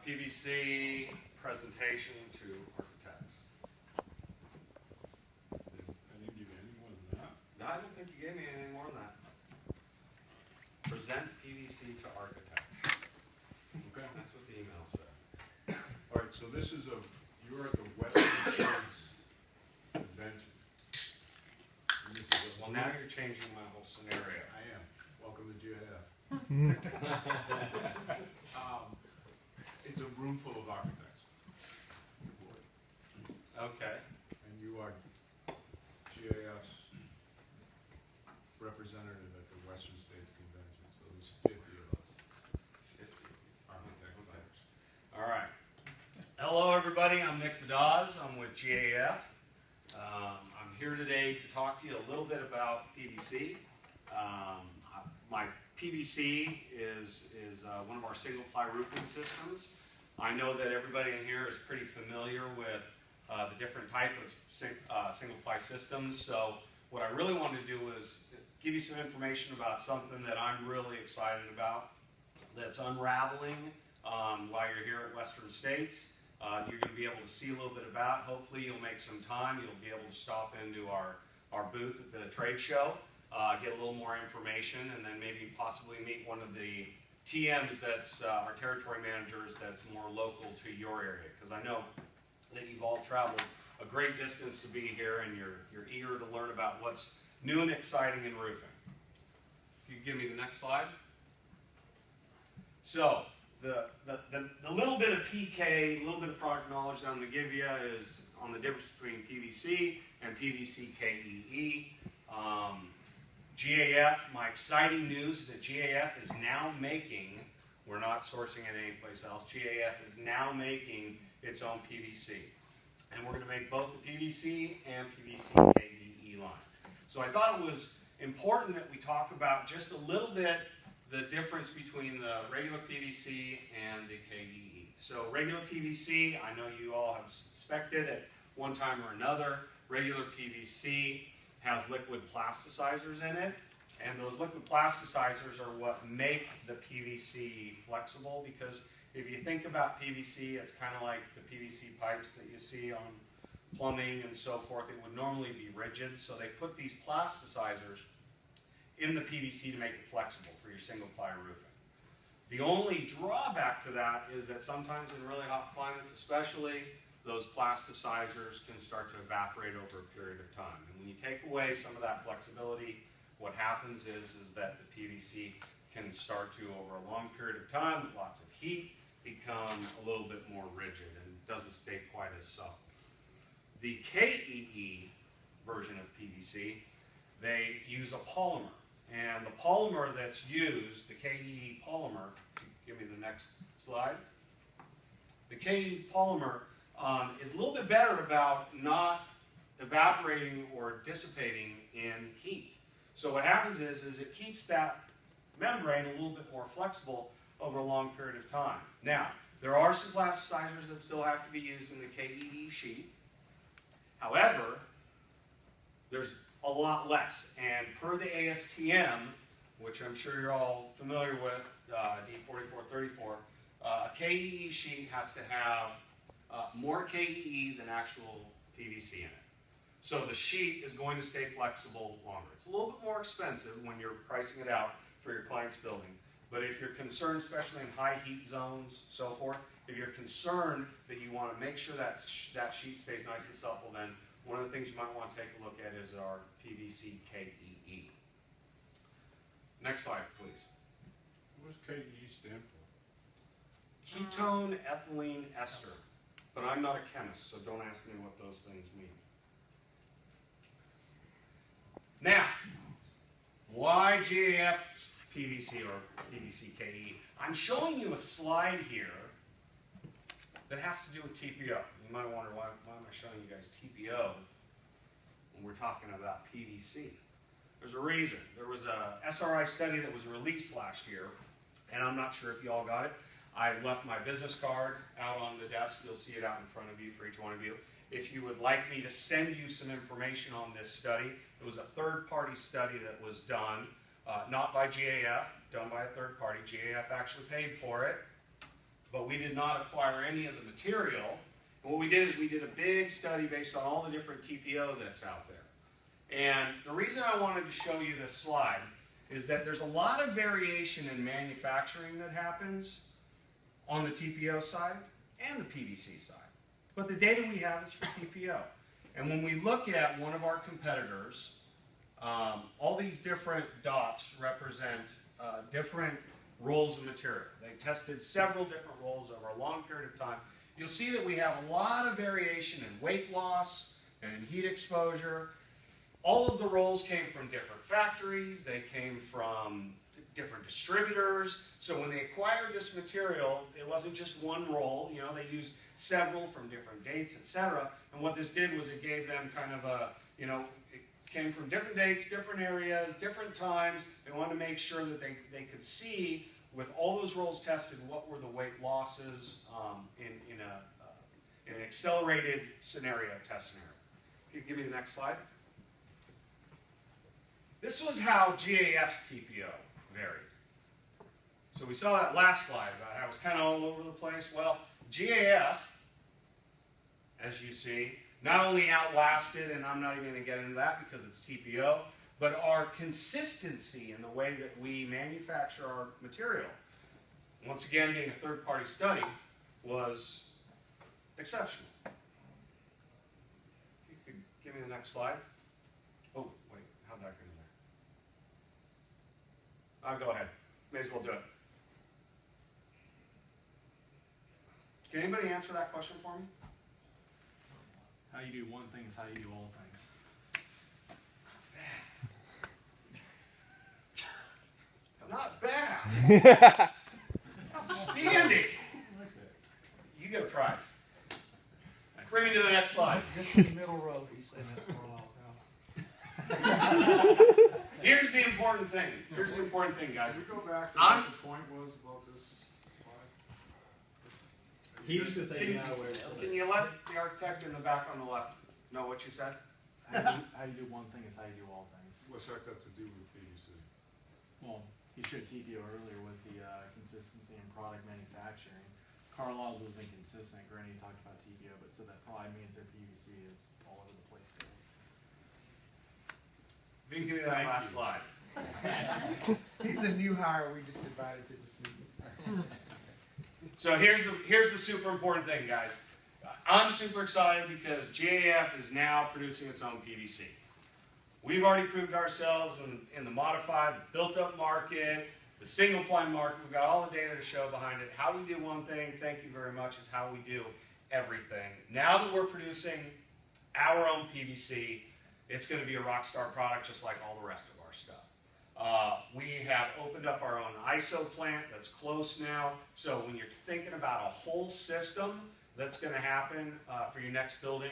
PVC presentation to architects. I didn't give you any more than that. No, I don't think you gave me any more than that. Present PVC to architects. Okay. That's what the email said. All right, so this is you're at the Western States Convention. And this is Well, now you're changing my whole scenario. I am. Welcome to GIF. It's a room full of architects. Okay. And you are GIF's representative at the Western States Convention, so there's 50 of us. 50 Architects. All right. Hello, everybody. I'm Nick Vadaz. I'm with GAF. I'm here today to talk to you a little bit about PVC. My PVC is one of our single-ply roofing systems. I know that everybody in here is pretty familiar with the different type of single-ply systems. So what I really want to do is give you some information about something that I'm really excited about that's unraveling while you're here at Western States. You're going to be able to see a little bit about. Hopefully you'll make some time. You'll be able to stop into our booth at the trade show, get a little more information, and then maybe possibly meet one of the TMs that's our territory managers that's more local to your area. Because I know that you've all traveled a great distance to be here and you're eager to learn about what's new and exciting in roofing. If you give me the next slide. So, the little bit of PK, a little bit of product knowledge that I'm going to give you is on the difference between PVC and PVC KEE. GAF, my exciting news is that GAF is now making, we're not sourcing it anyplace else, GAF is now making its own PVC. And we're going to make both the PVC and PVC KEE line. So I thought it was important that we talk about just a little bit the difference between the regular PVC and the KEE. So regular PVC, I know you all have suspected at one time or another, regular PVC has liquid plasticizers in it, and those liquid plasticizers are what make the PVC flexible, because if you think about PVC, it's kind of like the PVC pipes that you see on plumbing and so forth. It would normally be rigid, so they put these plasticizers in the PVC to make it flexible for your single-ply roofing. The only drawback to that is that sometimes in really hot climates especially, those plasticizers can start to evaporate over a period of time. And when you take away some of that flexibility, what happens is that the PVC can start to, over a long period of time, with lots of heat, become a little bit more rigid and doesn't stay quite as supple. The KEE version of PVC, they use a polymer. And the polymer that's used, the KEE polymer, give me the next slide. The KEE polymer is a little bit better about not evaporating or dissipating in heat. So what happens is it keeps that membrane a little bit more flexible over a long period of time. Now, there are some plasticizers that still have to be used in the KEE sheet. However, there's a lot less. And per the ASTM, which I'm sure you're all familiar with, D4434, a KEE sheet has to have more KEE than actual PVC in it. So the sheet is going to stay flexible longer. It's a little bit more expensive when you're pricing it out for your client's building. But if you're concerned, especially in high heat zones, so forth, if you're concerned that you want to make sure that sheet stays nice and supple, then one of the things you might want to take a look at is our PVC KEE. Next slide, please. What does KEE stand for? Ketone ethylene ester. But I'm not a chemist, so don't ask me what those things mean. Now, why GAF PVC or PVC KEE? I'm showing you a slide here that has to do with TPO. You might wonder, why am I showing you guys TPO when we're talking about PVC? There's a reason. There was a SRI study that was released last year, and I'm not sure if you all got it. I left my business card out on the desk. You'll see it out in front of you for each one of you. If you would like me to send you some information on this study, it was a third-party study that was done, not by GAF, done by a third party. GAF actually paid for it, but we did not acquire any of the material. And what we did is we did a big study based on all the different TPO that's out there. And the reason I wanted to show you this slide is that there's a lot of variation in manufacturing that happens on the TPO side and the PVC side. But the data we have is for TPO. And when we look at one of our competitors, all these different dots represent different rolls of material. They tested several different rolls over a long period of time. You'll see that we have a lot of variation in weight loss and in heat exposure. All of the rolls came from different factories. They came from different distributors. So when they acquired this material, it wasn't just one roll. You know, they used several from different dates, etc. And what this did was it gave them kind of a, you know, it came from different dates, different areas, different times. They wanted to make sure that they could see, with all those rolls tested, what were the weight losses in an accelerated scenario, test scenario. Can you give me the next slide? This was how GAF's TPO varied. So we saw that last slide about how it was kind of all over the place. Well, GAF, as you see, not only outlasted, and I'm not even going to get into that because it's TPO, but our consistency in the way that we manufacture our material, once again being a third-party study, was exceptional. You could give me the next slide. Oh, wait, how'd that get in there? I'll go ahead. May as well do it. Can anybody answer that question for me? How you do one thing is how you do all things. Not bad. Outstanding. You get a prize. Bring me to the next slide. Just in the middle row, he's saying that's 4 miles an hour. Here's the important thing. Here's the important thing, guys. Can we go back to I'm- what the point was about this slide? He was just saying now where Can you let the architect in the back on the left know what you said? how you do one thing is how you do all things. What's that got to do with PVC? Well, he showed TPO earlier with the consistency in product manufacturing. Carlisle's was inconsistent. Granny talked about TPO, but said that probably means their PVC is all over the place still. If you can give me that Thank last you. slide. He's a new hire we just invited to this meeting. So here's the super important thing, guys. I'm super excited because GAF is now producing its own PVC. We've already proved ourselves in the modified, the built-up market, the single-ply market. We've got all the data to show behind it. How we do one thing, thank you very much, is how we do everything. Now that we're producing our own PVC, it's going to be a rock star product just like all the rest of our stuff. We have opened up our own ISO plant that's close now. So when you're thinking about a whole system that's going to happen for your next building,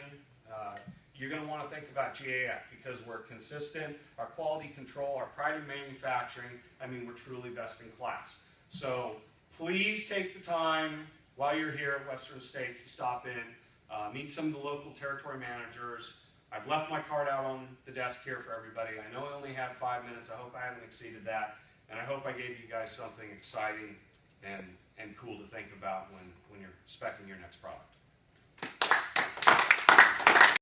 you're going to want to think about GAF because we're consistent, our quality control, our pride in manufacturing, I mean, we're truly best in class. So please take the time while you're here at Western States to stop in, meet some of the local territory managers. I've left my card out on the desk here for everybody. I know I only had 5 minutes. I hope I haven't exceeded that. And I hope I gave you guys something exciting and cool to think about when you're speccing your next product.